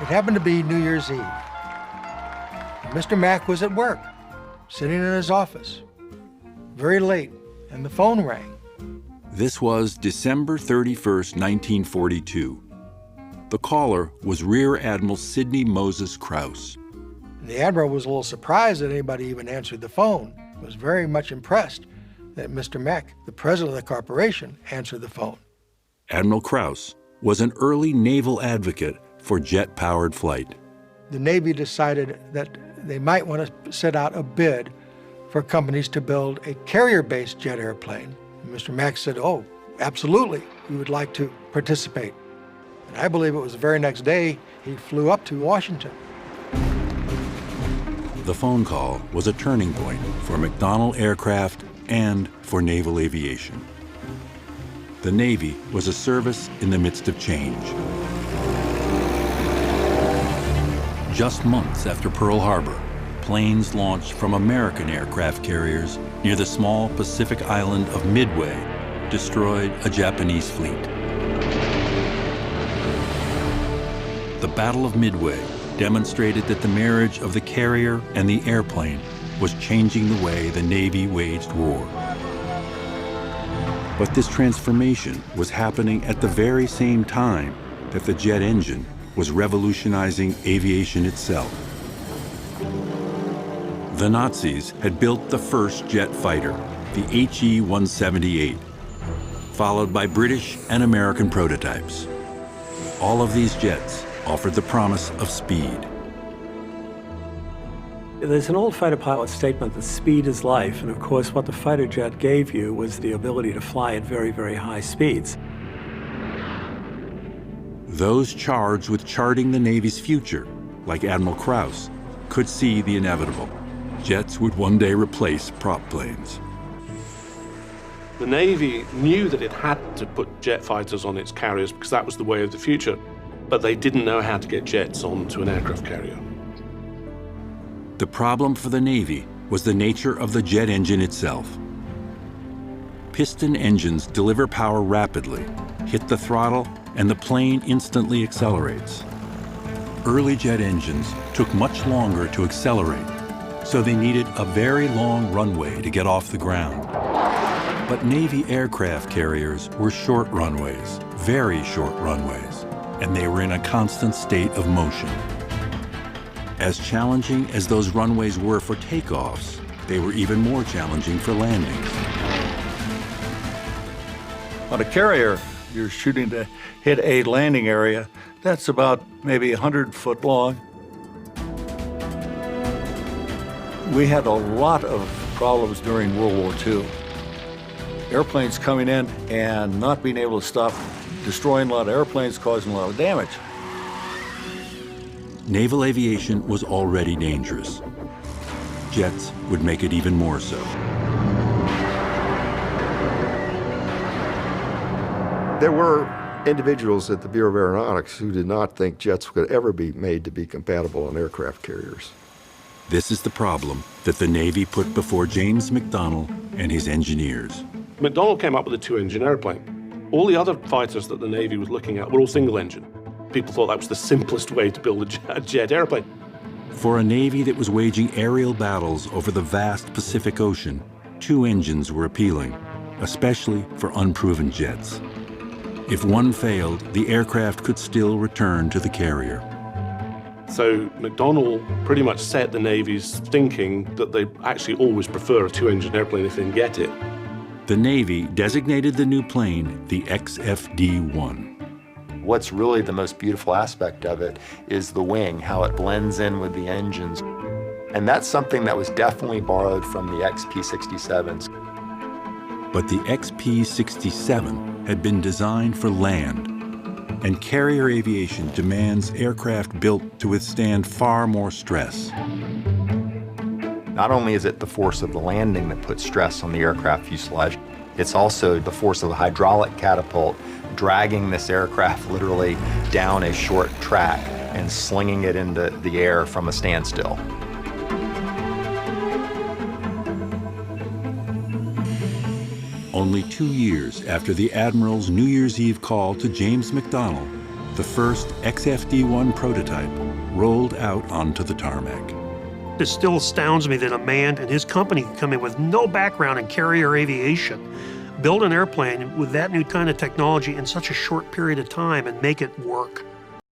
happened to be New Year's Eve. Mr. Mack was at work, sitting in his office, very late, and the phone rang. This was December 31st, 1942. The caller was Rear Admiral Sidney Moses Krause. The Admiral was a little surprised that anybody even answered the phone. He was very much impressed that Mr. Mack, the president of the corporation, answered the phone. Admiral Krause was an early naval advocate for jet-powered flight. The Navy decided that they might want to set out a bid for companies to build a carrier-based jet airplane. And Mr. Mack said, "Oh, absolutely, we would like to participate." And I believe it was the very next day he flew up to Washington. The phone call was a turning point for McDonnell Aircraft and for naval aviation. The Navy was a service in the midst of change. Just months after Pearl Harbor, planes launched from American aircraft carriers near the small Pacific island of Midway destroyed a Japanese fleet. The Battle of Midway demonstrated that the marriage of the carrier and the airplane was changing the way the Navy waged war. But this transformation was happening at the very same time that the jet engine was revolutionizing aviation itself. The Nazis had built the first jet fighter, the HE-178, followed by British and American prototypes. All of these jets offered the promise of speed. There's an old fighter pilot statement that speed is life, and of course what the fighter jet gave you was the ability to fly at very, very high speeds. Those charged with charting the Navy's future, like Admiral Krause, could see the inevitable. Jets would one day replace prop planes. The Navy knew that it had to put jet fighters on its carriers because that was the way of the future, but they didn't know how to get jets onto an aircraft carrier. The problem for the Navy was the nature of the jet engine itself. Piston engines deliver power rapidly, hit the throttle, and the plane instantly accelerates. Early jet engines took much longer to accelerate, so they needed a very long runway to get off the ground. But Navy aircraft carriers were short runways, very short runways, and they were in a constant state of motion. As challenging as those runways were for takeoffs, they were even more challenging for landings. On a carrier, you're shooting to hit a landing area that's about maybe 100 foot long. We had a lot of problems during World War II. Airplanes coming in and not being able to stop, destroying a lot of airplanes, causing a lot of damage. Naval aviation was already dangerous. Jets would make it even more so. There were individuals at the Bureau of Aeronautics who did not think jets could ever be made to be compatible on aircraft carriers. This is the problem that the Navy put before James McDonnell and his engineers. McDonnell came up with a two-engine airplane. All the other fighters that the Navy was looking at were all single-engine. People thought that was the simplest way to build a jet airplane. For a Navy that was waging aerial battles over the vast Pacific Ocean, two engines were appealing, especially for unproven jets. If one failed, the aircraft could still return to the carrier. So McDonnell pretty much set the Navy's thinking that they actually always prefer a two-engine airplane if they can get it. The Navy designated the new plane the XFD-1. What's really the most beautiful aspect of it is the wing, how it blends in with the engines. And that's something that was definitely borrowed from the XP-67s. But the XP-67 had been designed for land, and carrier aviation demands aircraft built to withstand far more stress. Not only is it the force of the landing that puts stress on the aircraft fuselage, it's also the force of the hydraulic catapult dragging this aircraft literally down a short track and slinging it into the air from a standstill. Only 2 years after the Admiral's New Year's Eve call to James McDonnell, the first XFD-1 prototype rolled out onto the tarmac. It still astounds me that a man and his company can come in with no background in carrier aviation, build an airplane with that new kind of technology in such a short period of time and make it work.